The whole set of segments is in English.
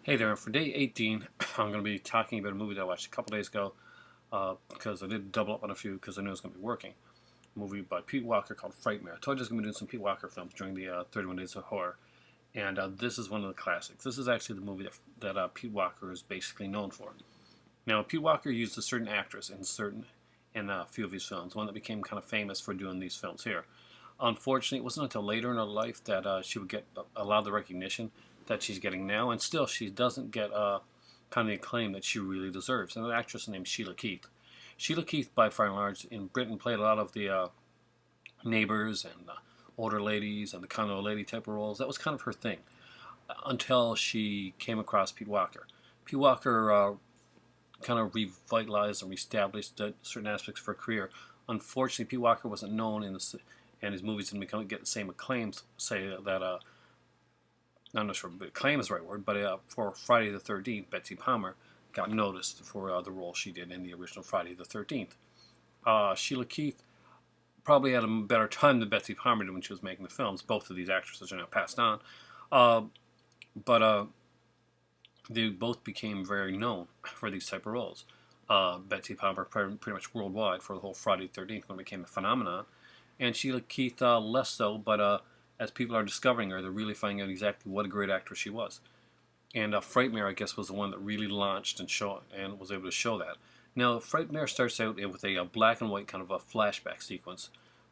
Hey there, for day 18, I'm going to be talking about a movie that I watched a couple days ago because I did double up on a few because I knew I was going to be working. A movie by Pete Walker called Frightmare. I told you I was going to be doing some Pete Walker films during the 31 Days of Horror, and this is one of the classics. This is actually the movie that Pete Walker is basically known for. Now, Pete Walker used a certain actress in a few of his films, one that became kind of famous for doing these films here. Unfortunately, it wasn't until later in her life that she would get a lot of the recognition that she's getting now, and still she doesn't get kind of the acclaim that she really deserves. And an actress named Sheila Keith. Sheila Keith, by far and large, in Britain, played a lot of the neighbors and older ladies and the kind of lady type of roles. That was kind of her thing until she came across Pete Walker. Pete Walker kind of revitalized and reestablished certain aspects of her career. Unfortunately, Pete Walker wasn't known and his movies didn't get the same acclaims. Say that I'm not sure acclaim is the right word, but for Friday the 13th, Betsy Palmer got noticed for the role she did in the original Friday the 13th. Sheila Keith probably had a better time than Betsy Palmer did when she was making the films. Both of these actresses are now passed on, but they both became very known for these type of roles. Betsy Palmer pretty much worldwide for the whole Friday the 13th when it became a phenomenon, and Sheila Keith less so, but as people are discovering her, they're really finding out exactly what a great actress she was. And Frightmare, I guess, was the one that really launched and was able to show that. Now, Frightmare starts out with a black and white kind of a flashback sequence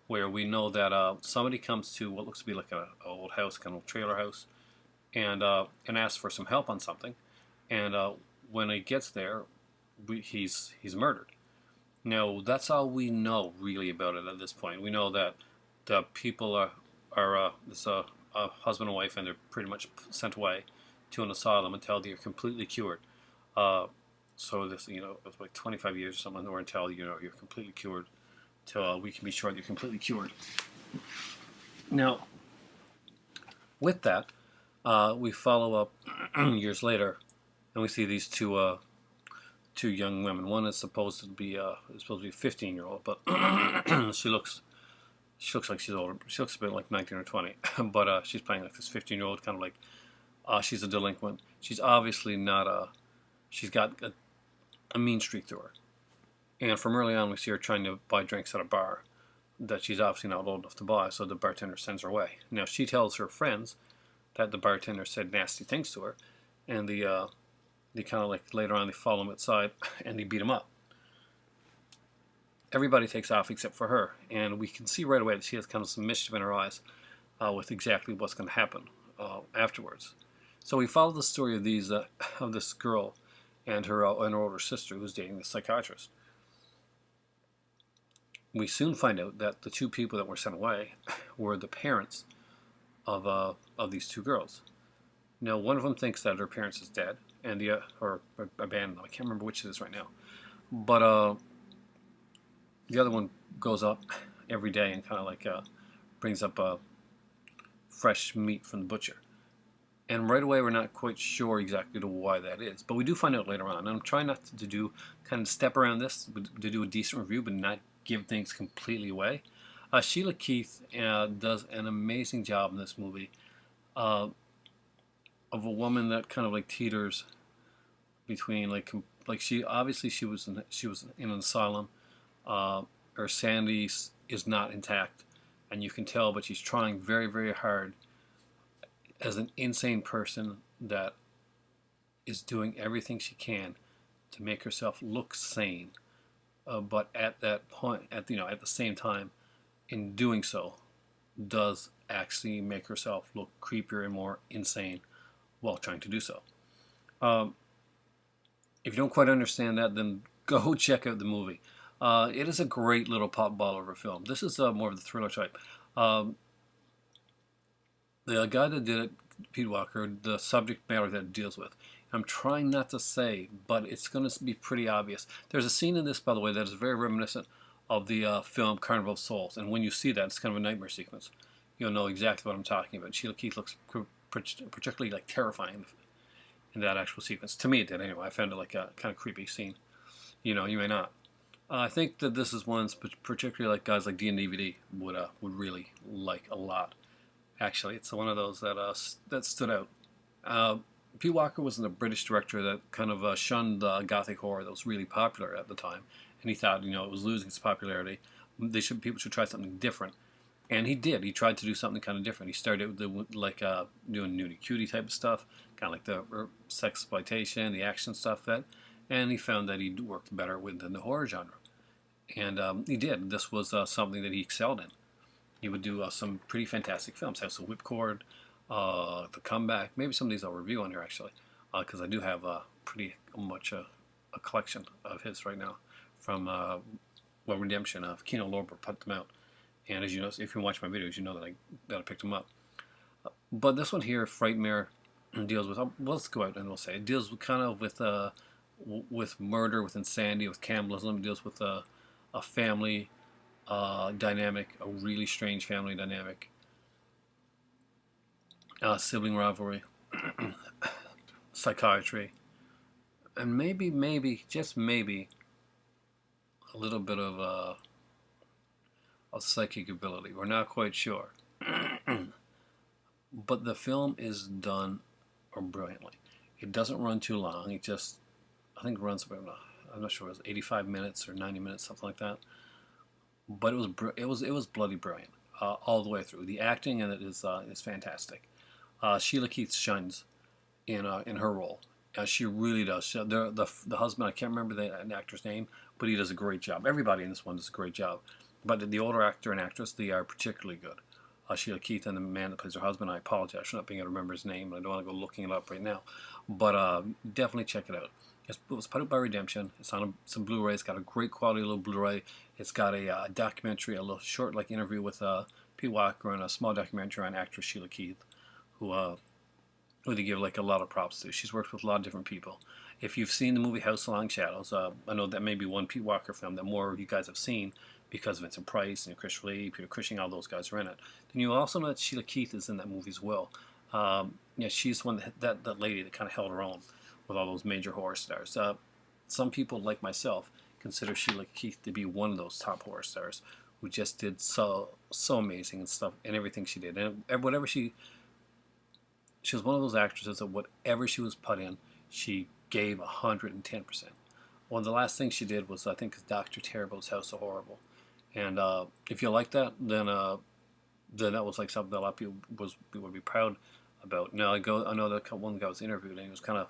where we know that somebody comes to what looks to be like an old house, kind of a trailer house, and asks for some help on something. And when he gets there, he's murdered. Now, that's all we know really about it at this point. We know that the people are this a husband and wife, and they're pretty much sent away to an asylum until they're completely cured. So this, it's like 25 years or something, or until you're completely cured, till we can be sure that you're completely cured. Now, with that, we follow up years later, and we see these two young women. One is supposed to be a 15-year-old, but she looks like she's older. She looks a bit like 19 or 20, but she's playing like this 15-year-old, kind of like she's a delinquent. She's obviously not a. She's got a mean streak to her, and from early on we see her trying to buy drinks at a bar that she's obviously not old enough to buy. So the bartender sends her away. Now she tells her friends that the bartender said nasty things to her, and they kind of like later on they follow him outside and they beat him up. Everybody takes off except for her, and we can see right away that she has kind of some mischief in her eyes with exactly what's going to happen afterwards. So we follow the story of this girl and her older sister who's dating the psychiatrist. We soon find out that the two people that were sent away were the parents of these two girls. Now, one of them thinks that her parents is dead, and or abandoned them. I can't remember which it is right now, but the other one goes up every day and kind of like brings up fresh meat from the butcher. And right away, we're not quite sure exactly why that is, but we do find out later on. And I'm trying not to do kind of step around this, to do a decent review, but not give things completely away. Sheila Keith does an amazing job in this movie of a woman that kind of like teeters between like she obviously she was in an asylum. Her sanity is not intact, and you can tell, but she's trying very, very hard as an insane person that is doing everything she can to make herself look sane. But at that point, at the same time, in doing so, does actually make herself look creepier and more insane while trying to do so. If you don't quite understand that, then go check out the movie. It is a great little pop ball of a film. This is more of the thriller type. The guy that did it, Pete Walker, the subject matter that it deals with, I'm trying not to say, but it's going to be pretty obvious. There's a scene in this, by the way, that is very reminiscent of the film Carnival of Souls, and when you see that, it's kind of a nightmare sequence. You'll know exactly what I'm talking about. Sheila Keith looks particularly like terrifying in that actual sequence. To me, it did anyway. I found it like a kind of creepy scene. You may not. I think that this is one particularly like guys like D&DVD would really like a lot. Actually, it's one of those that stood out. Pete Walker was a British director that kind of shunned gothic horror that was really popular at the time, and he thought, it was losing its popularity. People should try something different, and he did. He tried to do something kind of different. He started with doing nudie cutie type of stuff, kind of like the sex exploitation, the action stuff and he found that he worked better within the horror genre, and he did. This was something that he excelled in. He would do some pretty fantastic films. House of Whipcord, The Comeback. Maybe some of these I'll review on here actually, because I do have pretty much a collection of his right now from Redemption. Kino Lorber put them out, and as you know, if you watch my videos, you know that I picked them up. But this one here, Frightmare, deals with. Well, let's go out and we'll say it deals kind of with murder, with insanity, with cannibalism. It deals with a family dynamic, a really strange family dynamic, sibling rivalry, psychiatry, and maybe, just maybe, a little bit of psychic ability. We're not quite sure. But the film is done brilliantly. It doesn't run too long. It just, I think, runs about, I'm not sure, it was 85 minutes or 90 minutes, something like that. But it was bloody brilliant all the way through. The acting in it is fantastic. Sheila Keith shines in her role. She really does. The husband, I can't remember the actor's name, but he does a great job. Everybody in this one does a great job. But the older actor and actress, they are particularly good. Sheila Keith and the man that plays her husband, I apologize for not being able to remember his name. I don't want to go looking it up right now. But definitely check it out. It was put out by Redemption. It's on some Blu-ray. It's got a great quality little Blu-ray. It's got a documentary, a little short interview with Pete Walker, and a small documentary on actress Sheila Keith, who they give a lot of props to. She's worked with a lot of different people. If you've seen the movie House Along Shadows, I know that may be one Pete Walker film that more of you guys have seen because Vincent Price and Christopher Lee, Peter Cushing, all those guys are in it. Then you also know that Sheila Keith is in that movie as well. She's the one that lady that kind of held her own with all those major horror stars. Some people, like myself, consider Sheila Keith to be one of those top horror stars who just did so amazing and stuff and everything she did. And whatever she was one of those actresses that whatever she was put in, she gave 110%. One of the last things she did was, I think, Dr. Terrible's House of Horrible. And if you like that, then that was something that a lot of people would be proud about. Now I know that one guy was interviewed and he was kind of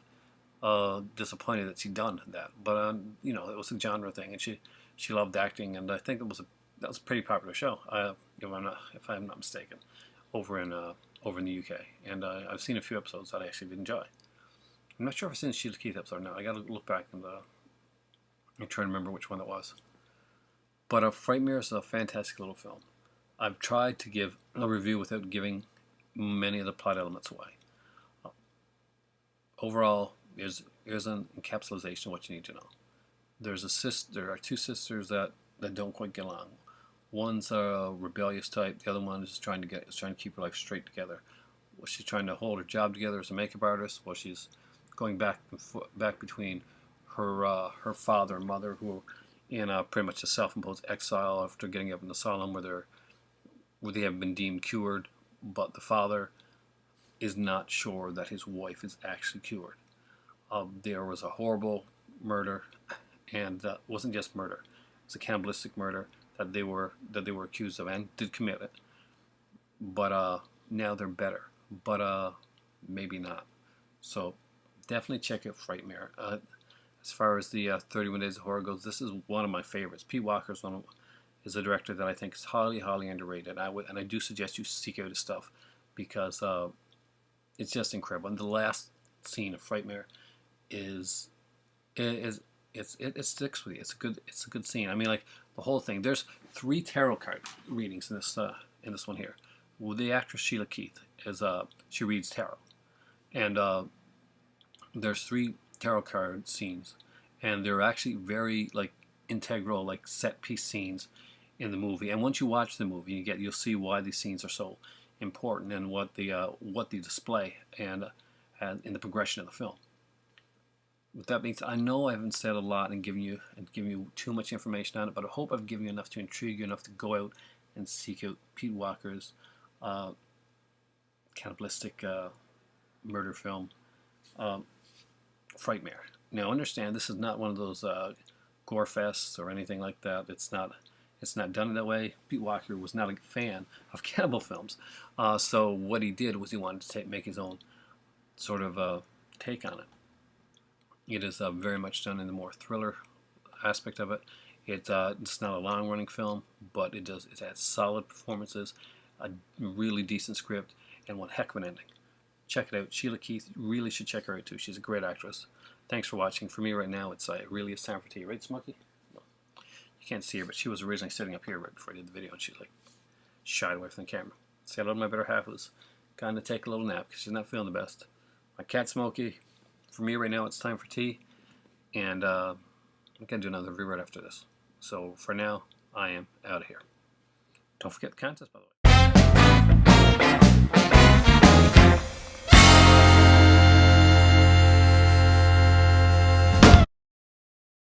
disappointed that she'd done that, but it was a genre thing, and she loved acting, and I think that was a pretty popular show, if I'm not mistaken, over in the UK, and I've seen a few episodes that I actually did enjoy. I'm not sure if I've seen the Sheila Keith episode now. I got to look back and try to remember which one it was. But Frightmare is a fantastic little film. I've tried to give a review without giving many of the plot elements away. Overall, here's an encapsulation of what you need to know. There are two sisters that don't quite get along. One's a rebellious type. The other one is trying to keep her life straight together. Well, she's trying to hold her job together as a makeup artist while she's going back between her father and mother, who are in pretty much a self-imposed exile after getting up in the asylum where they have been deemed cured, but the father is not sure that his wife is actually cured. There was a horrible murder, and that wasn't just murder; it was a cannibalistic murder that they were accused of and did commit it. But now they're better, but maybe not. So definitely check out Frightmare. As far as the 31 Days of Horror goes, this is one of my favorites. Pete Walker is a director that I think is highly, highly underrated. And I do suggest you seek out his stuff because it's just incredible. And the last scene of Frightmare it sticks with you. It's a good scene. I mean, the whole thing. There's 3 tarot card readings in this one here. Well, the actress Sheila Keith she reads tarot, and there's 3 tarot card scenes, and they're actually very integral, set piece scenes in the movie. And once you watch the movie, you'll see why these scenes are so important and what they display and in the progression of the film. With that being said, I know I haven't said a lot and given you too much information on it, but I hope I've given you enough to intrigue you enough to go out and seek out Pete Walker's cannibalistic murder film, Frightmare. Now, understand this is not one of those gore fests or anything like that. It's not. It's not done that way. Pete Walker was not a fan of cannibal films, so what he did was he wanted to make his own sort of take on it. It is very much done in the more thriller aspect of it. It's not a long-running film, but it has solid performances, a really decent script, and one heck of an ending. Check it out. Sheila Keith, you really should check her out too. She's a great actress. Thanks for watching. For me right now, it's really is time for tea, right, Smokey? No. You can't see her, but she was originally sitting up here right before I did the video, and she like shied away from the camera. See, I love my better half was going to take a little nap because she's not feeling the best. My cat Smokey. For me right now, it's time for tea, and I'm gonna do another review right after this. So for now, I am out of here. Don't forget the contest, by the way.